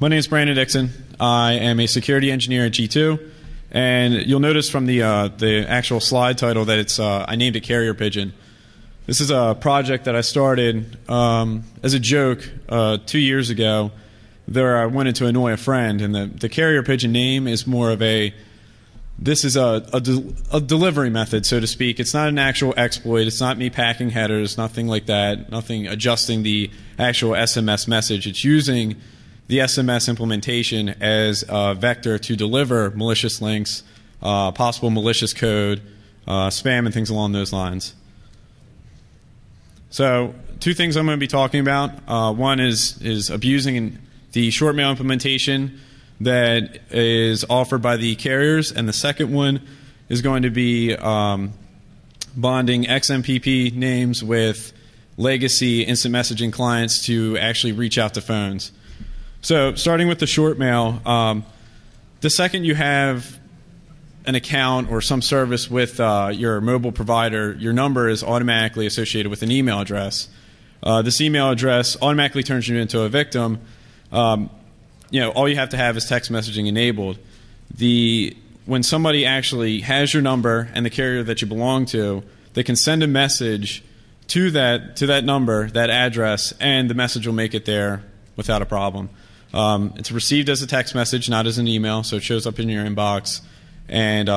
My name is Brandon Dixon. I am a security engineer at G2, and you'll notice from the actual slide title that it's I named it Carrier Pigeon. This is a project that I started as a joke 2 years ago. There, I wanted to annoy a friend, and the Carrier Pigeon name is more of a delivery method, so to speak. It's not an actual exploit. It's not me packing headers, nothing like that, nothing adjusting the actual SMS message. It's using the SMS implementation as a vector to deliver malicious links, possible malicious code, spam, and things along those lines. So, two things I'm going to be talking about. One is abusing the short mail implementation that is offered by the carriers, and the second one is going to be bonding XMPP names with legacy instant messaging clients to actually reach out to phones. So starting with the short mail, the second you have an account or some service with your mobile provider, your number is automatically associated with an email address. This email address automatically turns you into a victim. All you have to have is text messaging enabled. When somebody actually has your number and the carrier that you belong to, they can send a message to that number, that address, and the message will make it there without a problem. It's received as a text message, not as an email, so it shows up in your inbox. And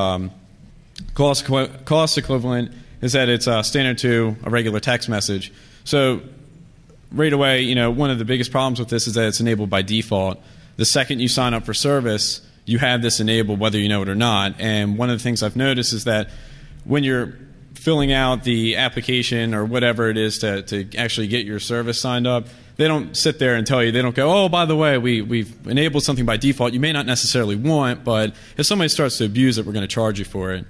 cost equivalent is that it's standard to a regular text message. So right away, one of the biggest problems with this is that it's enabled by default. The second you sign up for service, you have this enabled whether you know it or not. And one of the things I've noticed is that when you're filling out the application or whatever it is to actually get your service signed up, they don't sit there and tell you, they don't go, oh, by the way, we've enabled something by default you may not necessarily want, but if somebody starts to abuse it, we're going to charge you for it.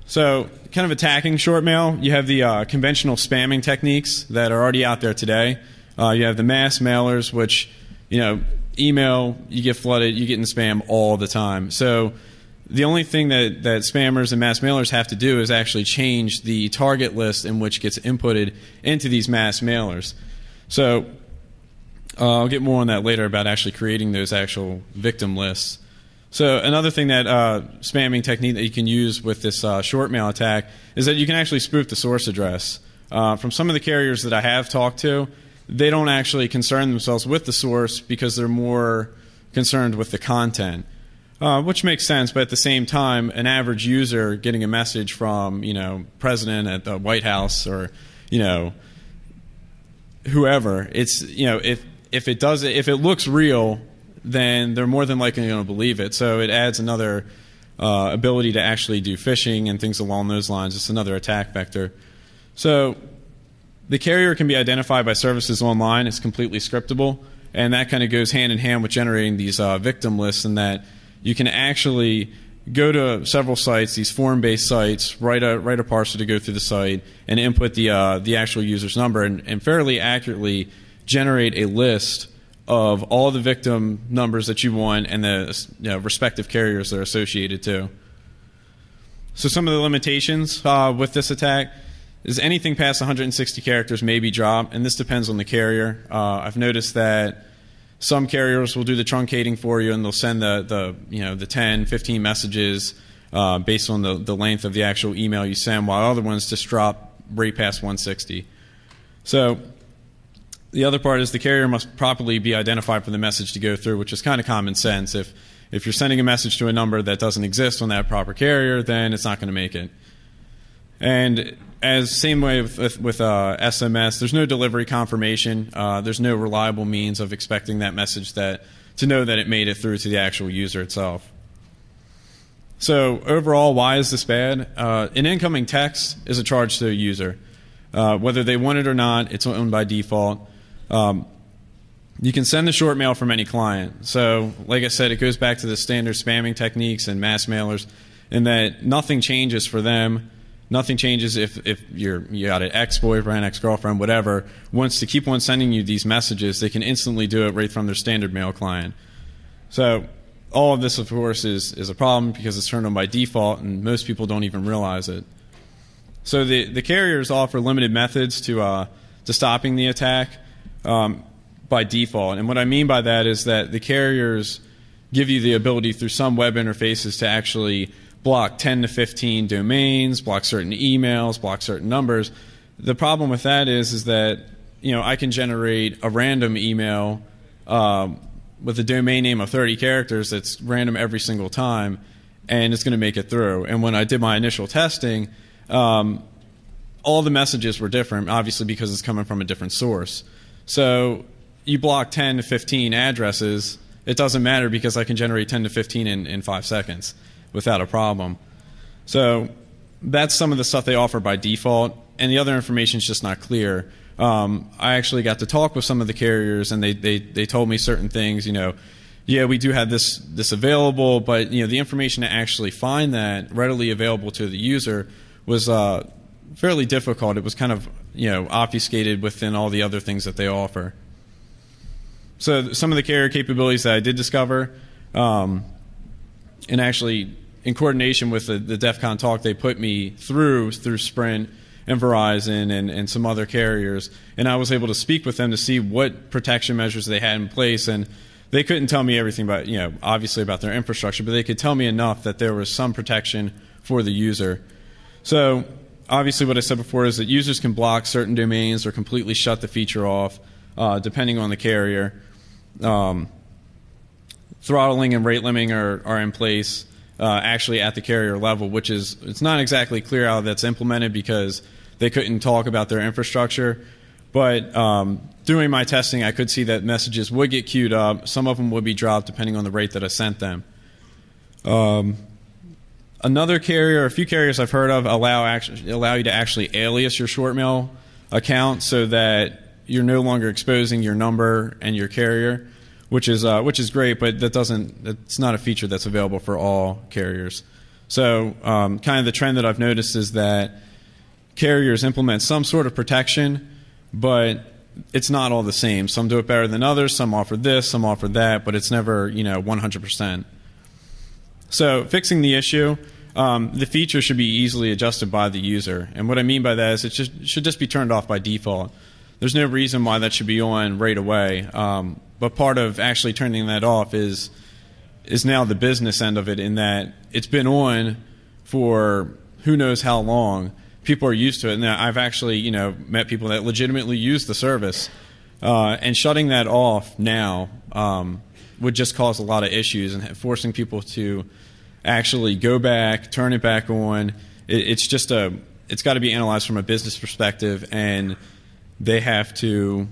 So kind of attacking short mail, you have the conventional spamming techniques that are already out there today. You have the mass mailers, which, email, you get flooded, you get in spam all the time. So the only thing that spammers and mass mailers have to do is actually change the target list in which gets inputted into these mass mailers. So I'll get more on that later about actually creating those actual victim lists. So another thing that spamming technique that you can use with this short mail attack is that you can actually spoof the source address. From some of the carriers that I have talked to, they don't actually concern themselves with the source because they're more concerned with the content, which makes sense. But at the same time, an average user getting a message from president at the White House or whoever, it's if it looks real, then they're more than likely going to believe it. So it adds another ability to actually do phishing and things along those lines. It's another attack vector. So the carrier can be identified by services online. It's completely scriptable, and that kind of goes hand in hand with generating these victim lists, in that you can actually go to several sites, these form-based sites, write a parser to go through the site, and input the actual user's number, and fairly accurately generate a list of all the victim numbers that you want and the respective carriers that are associated to. So some of the limitations with this attack is anything past 160 characters may be dropped, and this depends on the carrier. I've noticed that some carriers will do the truncating for you, and they'll send the 10, 15 messages based on the length of the actual email you send, while other ones just drop right past 160. So the other part is the carrier must properly be identified for the message to go through, which is kind of common sense. If you're sending a message to a number that doesn't exist on that proper carrier, then it's not going to make it. And same way with SMS, there's no delivery confirmation. There's no reliable means of expecting that message to know that it made it through to the actual user itself. So overall, why is this bad? An incoming text is a charge to a user. Whether they want it or not, it's owned by default. You can send the short mail from any client. So like I said, it goes back to the standard spamming techniques and mass mailers, in that nothing changes for them. Nothing changes if you got an ex-boyfriend, ex-girlfriend, whatever, wants to keep on sending you these messages, they can instantly do it right from their standard mail client. So all of this, of course, is a problem because it's turned on by default, and most people don't even realize it. So the carriers offer limited methods to stopping the attack. by default. And what I mean by that is that the carriers give you the ability through some web interfaces to actually block 10 to 15 domains, block certain emails, block certain numbers. The problem with that is that I can generate a random email with a domain name of 30 characters that's random every single time, and it's going to make it through. And when I did my initial testing, all the messages were different, obviously because it's coming from a different source. So you block 10 to 15 addresses, it doesn't matter because I can generate 10 to 15 in 5 seconds without a problem. So that's some of the stuff they offer by default, and the other information is just not clear. I actually got to talk with some of the carriers, and they told me certain things. Yeah, we do have this available, but the information to actually find that readily available to the user was fairly difficult. It was kind of obfuscated within all the other things that they offer. So some of the carrier capabilities that I did discover, and actually in coordination with the DEFCON talk they put me through Sprint and Verizon and some other carriers, and I was able to speak with them to see what protection measures they had in place. And they couldn't tell me everything about, obviously about their infrastructure, but they could tell me enough that there was some protection for the user. So obviously what I said before is that users can block certain domains or completely shut the feature off, depending on the carrier. Throttling and rate limiting are in place actually at the carrier level, which is, it's not exactly clear how that's implemented because they couldn't talk about their infrastructure. But doing my testing, I could see that messages would get queued up. Some of them would be dropped depending on the rate that I sent them. Another carrier, a few carriers I've heard of, allow you to actually alias your short mail account so that you're no longer exposing your number and your carrier, which is great, but it's not a feature that's available for all carriers. So kind of the trend that I've noticed is that carriers implement some sort of protection, but it's not all the same. Some do it better than others. Some offer this, some offer that, but it's never 100%. So fixing the issue, the feature should be easily adjusted by the user. And what I mean by that is it should just be turned off by default. There's no reason why that should be on right away. But part of actually turning that off is now the business end of it, in that it's been on for who knows how long. People are used to it. And I've actually met people that legitimately use the service. And shutting that off now would just cause a lot of issues, and forcing people to actually go back, turn it back on. It's got to be analyzed from a business perspective, and they have to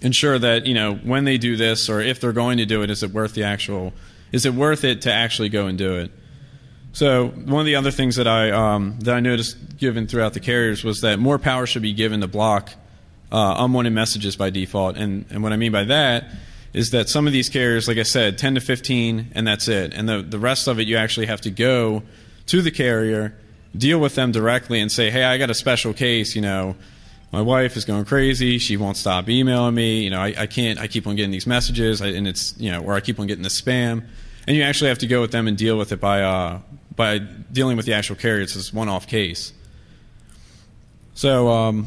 ensure that when they do this, or if they're going to do it, is it worth it to actually go and do it? So one of the other things that I noticed given throughout the carriers was that more power should be given to block unwanted messages by default. And what I mean by that is that some of these carriers, like I said, 10 to 15, and that's it. And the rest of it, you actually have to go to the carrier, deal with them directly, and say, hey, I got a special case. My wife is going crazy. She won't stop emailing me. I can't. I keep on getting these messages, and it's or I keep on getting the spam. And you actually have to go with them and deal with it by dealing with the actual carrier. It's this one-off case. So,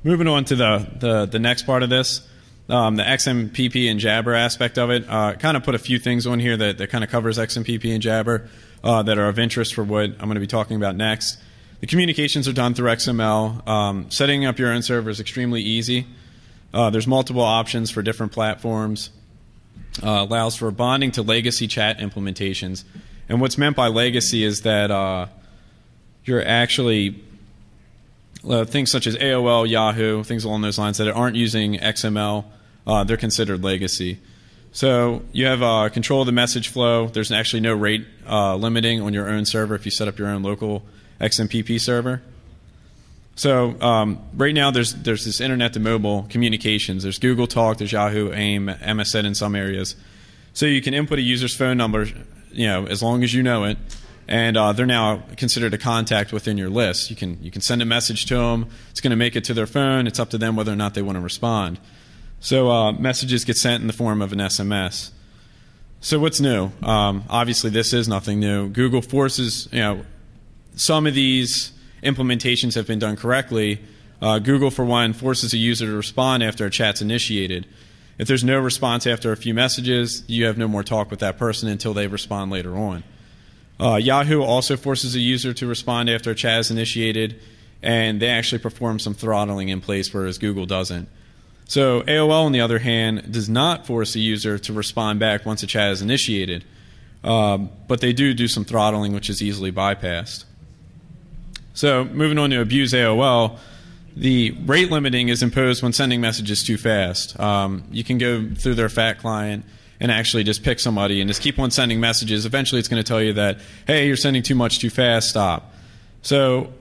moving on to the next part of this, the XMPP and Jabber aspect of it. Kind of put a few things on here that kind of covers XMPP and Jabber that are of interest for what I'm going to be talking about next. The communications are done through XML. Setting up your own server is extremely easy. There's multiple options for different platforms. Allows for bonding to legacy chat implementations. And what's meant by legacy is that you're actually things such as AOL, Yahoo, things along those lines that aren't using XML, they're considered legacy. So you have control of the message flow. There's actually no rate limiting on your own server if you set up your own local XMPP server. So right now there's this internet to mobile communications. There's Google Talk, there's Yahoo, AIM, MSN in some areas. So you can input a user's phone number, as long as you know it, and they're now considered a contact within your list. You can send a message to them. It's going to make it to their phone. It's up to them whether or not they want to respond. So messages get sent in the form of an SMS. So what's new? Obviously, this is nothing new. Google forces some of these implementations have been done correctly. Google, for one, forces a user to respond after a chat's initiated. If there's no response after a few messages, you have no more talk with that person until they respond later on. Yahoo also forces a user to respond after a chat is initiated, and they actually perform some throttling in place, whereas Google doesn't. So AOL, on the other hand, does not force a user to respond back once a chat is initiated, but they do some throttling, which is easily bypassed. So moving on to abuse AOL, the rate limiting is imposed when sending messages too fast. You can go through their FAT client and actually just pick somebody and just keep on sending messages. Eventually it's going to tell you that, hey, you're sending too much too fast, stop. So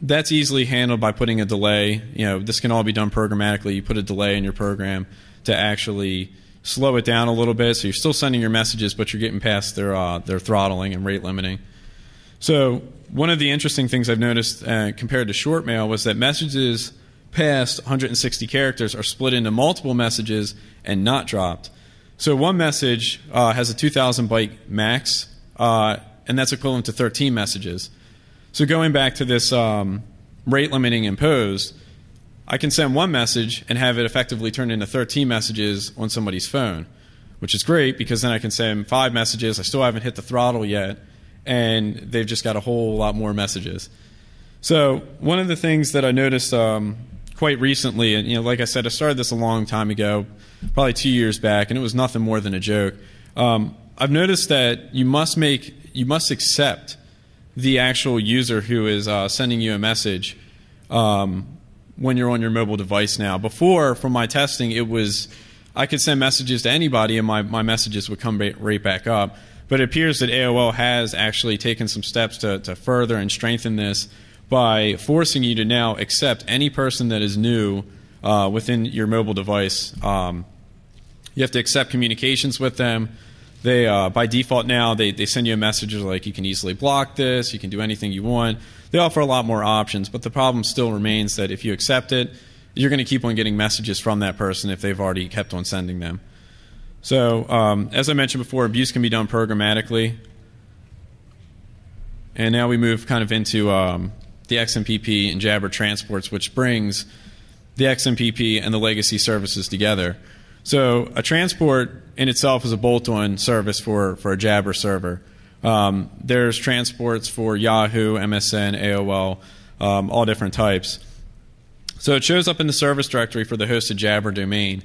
that's easily handled by putting a delay. This can all be done programmatically. You put a delay in your program to actually slow it down a little bit, so you're still sending your messages, but you're getting past their throttling and rate limiting. So one of the interesting things I've noticed compared to short mail was that messages past 160 characters are split into multiple messages and not dropped. So one message has a 2,000 byte max, and that's equivalent to 13 messages. So going back to this rate limiting imposed, I can send one message and have it effectively turned into 13 messages on somebody's phone, which is great because then I can send 5 messages. I still haven't hit the throttle yet, and they've just got a whole lot more messages. So one of the things that I noticed quite recently, and like I said, I started this a long time ago, probably 2 years back, and it was nothing more than a joke. I've noticed that you must accept the actual user who is sending you a message when you're on your mobile device now. Before, from my testing, it was I could send messages to anybody and my messages would come right back up. But it appears that AOL has actually taken some steps to further and strengthen this by forcing you to now accept any person that is new within your mobile device. You have to accept communications with them. They, by default now, they send you a message like you can easily block this, you can do anything you want. They offer a lot more options, but the problem still remains that if you accept it, you're going to keep on getting messages from that person if they've already kept on sending them. So as I mentioned before, abuse can be done programmatically. And now we move kind of into the XMPP and Jabber transports, which brings the XMPP and the legacy services together. So a transport in itself is a bolt-on service for a Jabber server. There's transports for Yahoo, MSN, AOL, all different types. So it shows up in the service directory for the hosted Jabber domain.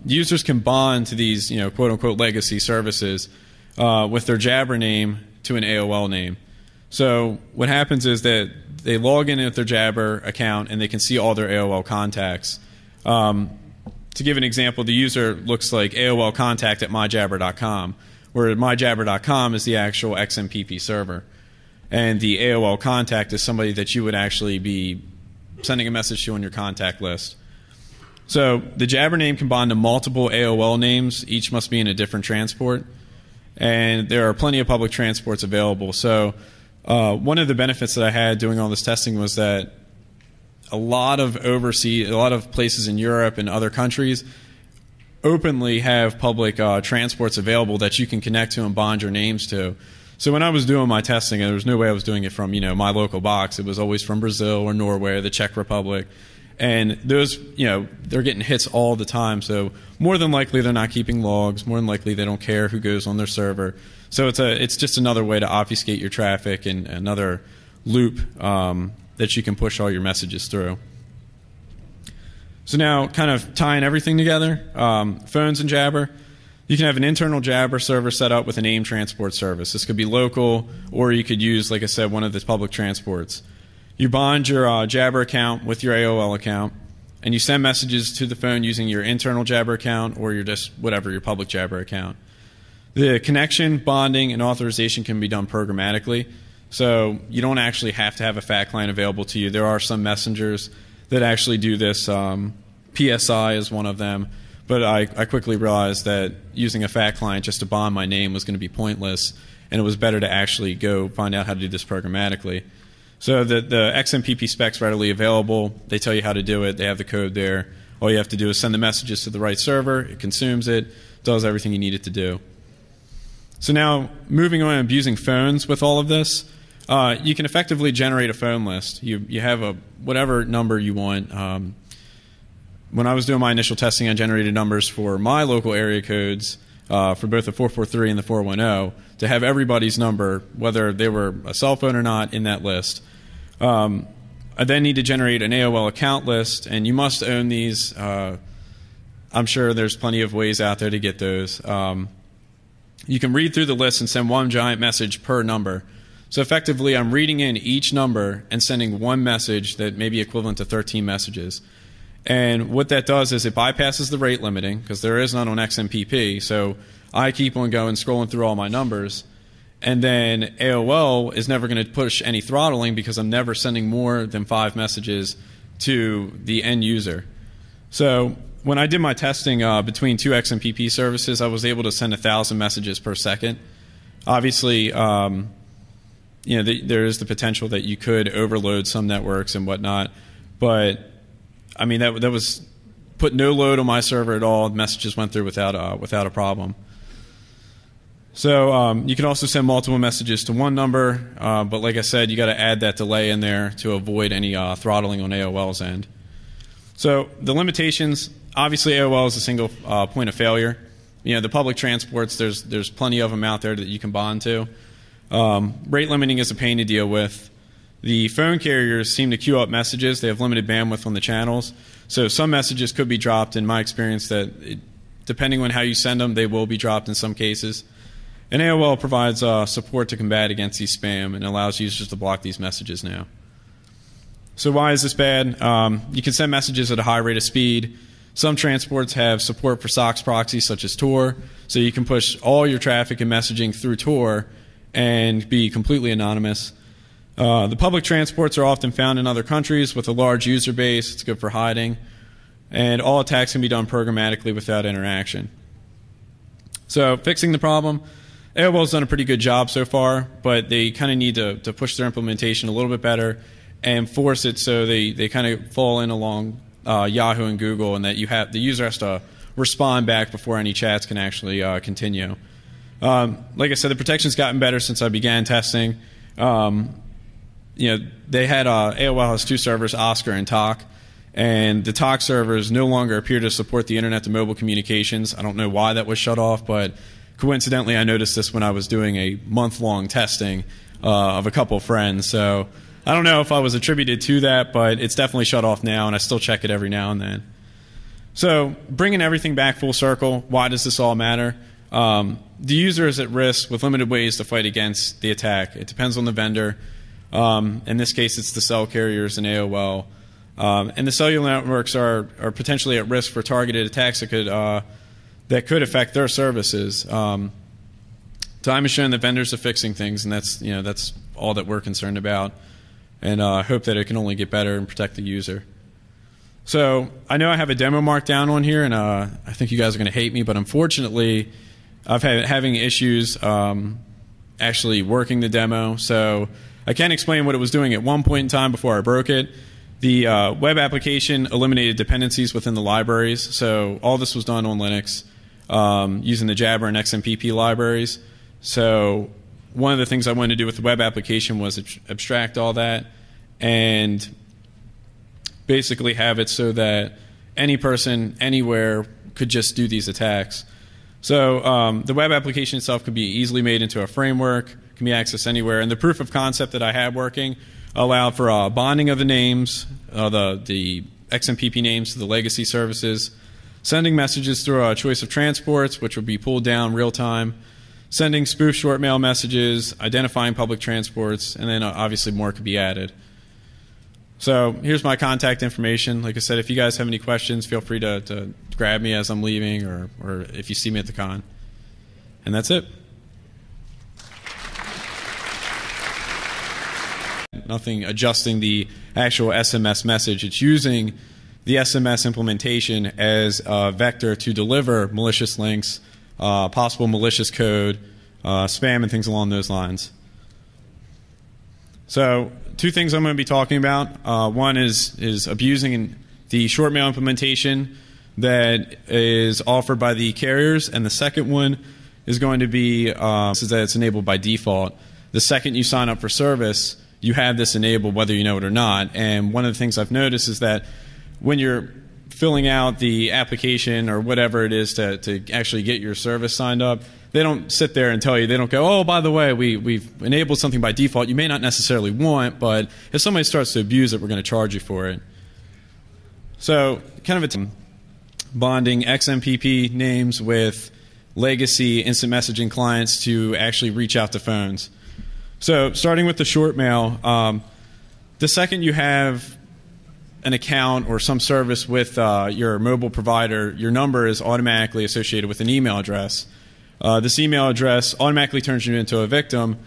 Users can bond to these, quote-unquote legacy services with their Jabber name to an AOL name. So what happens is that they log in with their Jabber account and they can see all their AOL contacts. To give an example, the user looks like AOL contact at myjabber.com, where myjabber.com is the actual XMPP server. And the AOL contact is somebody that you would actually be sending a message to on your contact list. So the Jabber name can bond to multiple AOL names. Each must be in a different transport. And there are plenty of public transports available. So one of the benefits that I had doing all this testing was that a lot of places in Europe and other countries openly have public transports available that you can connect to and bond your names to. So when I was doing my testing, there was no way I was doing it from my local box. It was always from Brazil or Norway or the Czech Republic. And those, they're getting hits all the time. So more than likely they're not keeping logs. More than likely they don't care who goes on their server. So it's just another way to obfuscate your traffic and another loop that you can push all your messages through. So now, kind of tying everything together, phones and Jabber. You can have an internal Jabber server set up with an AIM transport service. This could be local, or you could use, like I said, one of the public transports. You bond your Jabber account with your AOL account, and you send messages to the phone using your internal Jabber account or your public Jabber account. The connection, bonding, and authorization can be done programmatically, so you don't actually have to have a FAT client available to you. There are some messengers that actually do this. PSI is one of them, but I quickly realized that using a FAT client just to bond my name was going to be pointless, and it was better to actually go find out how to do this programmatically. So the XMPP spec's readily available. They tell you how to do it. They have the code there. All you have to do is send the messages to the right server. It consumes it, does everything you need it to do. So now, moving on and abusing phones with all of this, You can effectively generate a phone list. You have whatever number you want. When I was doing my initial testing, I generated numbers for my local area codes for both the 443 and the 410 to have everybody's number, whether they were a cell phone or not, in that list. I then need to generate an AOL account list, and you must own these. I'm sure there's plenty of ways out there to get those. You can read through the list and send one giant message per number. So effectively, I'm reading in each number and sending one message that may be equivalent to 13 messages. And what that does is it bypasses the rate limiting, because there is none on XMPP. So I keep on going, scrolling through all my numbers. And then AOL is never going to push any throttling, because I'm never sending more than 5 messages to the end user. So when I did my testing between 2 XMPP services, I was able to send 1,000 messages per second. Obviously, there is the potential that you could overload some networks and whatnot, but I mean that was put no load on my server at all. Messages went through without a problem. So you can also send multiple messages to one number, but like I said, you got to add that delay in there to avoid any throttling on AOL's end. So the limitations, obviously AOL is a single point of failure. The public transports, there's plenty of them out there that you can bond to. Rate limiting is a pain to deal with. The phone carriers seem to queue up messages. They have limited bandwidth on the channels. So some messages could be dropped, in my experience, depending on how you send them, they will be dropped in some cases. And AOL provides support to combat against these spam and allows users to block these messages now. So why is this bad? You can send messages at a high rate of speed. Some transports have support for SOX proxies such as Tor, so you can push all your traffic and messaging through Tor and be completely anonymous. The public transports are often found in other countries with a large user base. It's good for hiding. And all attacks can be done programmatically without interaction. So fixing the problem, AOL's done a pretty good job so far, but they kind of need to push their implementation a little bit better and force it so they kind of fall in along Yahoo and Google, and that the user has to respond back before any chats can actually continue. Like I said, the protection's gotten better since I began testing. They had AOL has 2 servers, Oscar and Talk, and the Talk servers no longer appear to support the internet to mobile communications. I don't know why that was shut off, but coincidentally I noticed this when I was doing a month-long testing of a couple of friends. So I don't know if I was attributed to that, but it's definitely shut off now, and I still check it every now and then. So bringing everything back full circle, why does this all matter? The user is at risk with limited ways to fight against the attack. It depends on the vendor. In this case, it's the cell carriers and AOL. And the cellular networks are potentially at risk for targeted attacks that could affect their services. Time has shown that vendors are fixing things, and that's all that we're concerned about. And I hope that it can only get better and protect the user. So I know I have a demo marked down on here, and I think you guys are going to hate me, but unfortunately I've had having issues actually working the demo. So I can't explain what it was doing at one point in time before I broke it. The web application eliminated dependencies within the libraries. So all this was done on Linux using the Jabber and XMPP libraries. So one of the things I wanted to do with the web application was abstract all that and basically have it so that any person anywhere could just do these attacks. So the web application itself could be easily made into a framework, can be accessed anywhere, and the proof of concept that I had working allowed for bonding of the names, the XMPP names to the legacy services, sending messages through a choice of transports, which would be pulled down real time, sending spoof short mail messages, identifying public transports, and then obviously more could be added. So here's my contact information. Like I said, if you guys have any questions, feel free to grab me as I'm leaving, or if you see me at the con. And that's it. Nothing adjusting the actual SMS message. It's using the SMS implementation as a vector to deliver malicious links, possible malicious code, spam, and things along those lines. So 2 things I'm going to be talking about. One is abusing the short mail implementation that is offered by the carriers, and the second one is going to be that it's enabled by default. the second you sign up for service, you have this enabled whether you know it or not. And one of the things I've noticed is that when you're filling out the application or whatever it is to actually get your service signed up, they don't sit there and tell you, they don't go, oh, by the way, we've enabled something by default you may not necessarily want, but if somebody starts to abuse it, we're going to charge you for it. So kind of a bonding XMPP names with legacy instant messaging clients to actually reach out to phones. So starting with the short mail, the second you have an account or some service with your mobile provider, your number is automatically associated with an email address. This email address automatically turns you into a victim.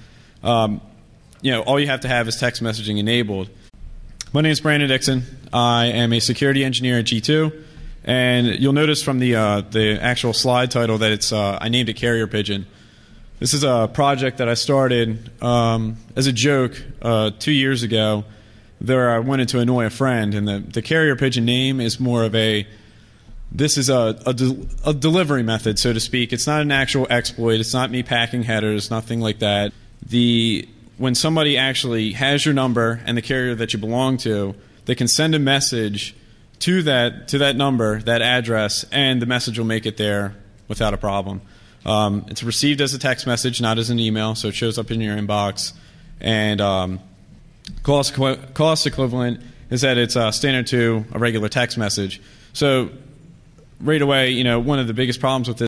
All you have to have is text messaging enabled. My name is Brandon Dixon. I am a security engineer at G2, and you'll notice from the actual slide title that it's I named it Carrier Pigeon. This is a project that I started as a joke 2 years ago. There I wanted to annoy a friend, and the Carrier Pigeon name is more of a delivery method, so to speak. It's not an actual exploit. It's not me packing headers, nothing like that. When somebody actually has your number and the carrier that you belong to, they can send a message to that number, that address, and the message will make it there without a problem. It's received as a text message, not as an email, so it shows up in your inbox. And cost equivalent is that it's standard to a regular text message. So right away, one of the biggest problems with this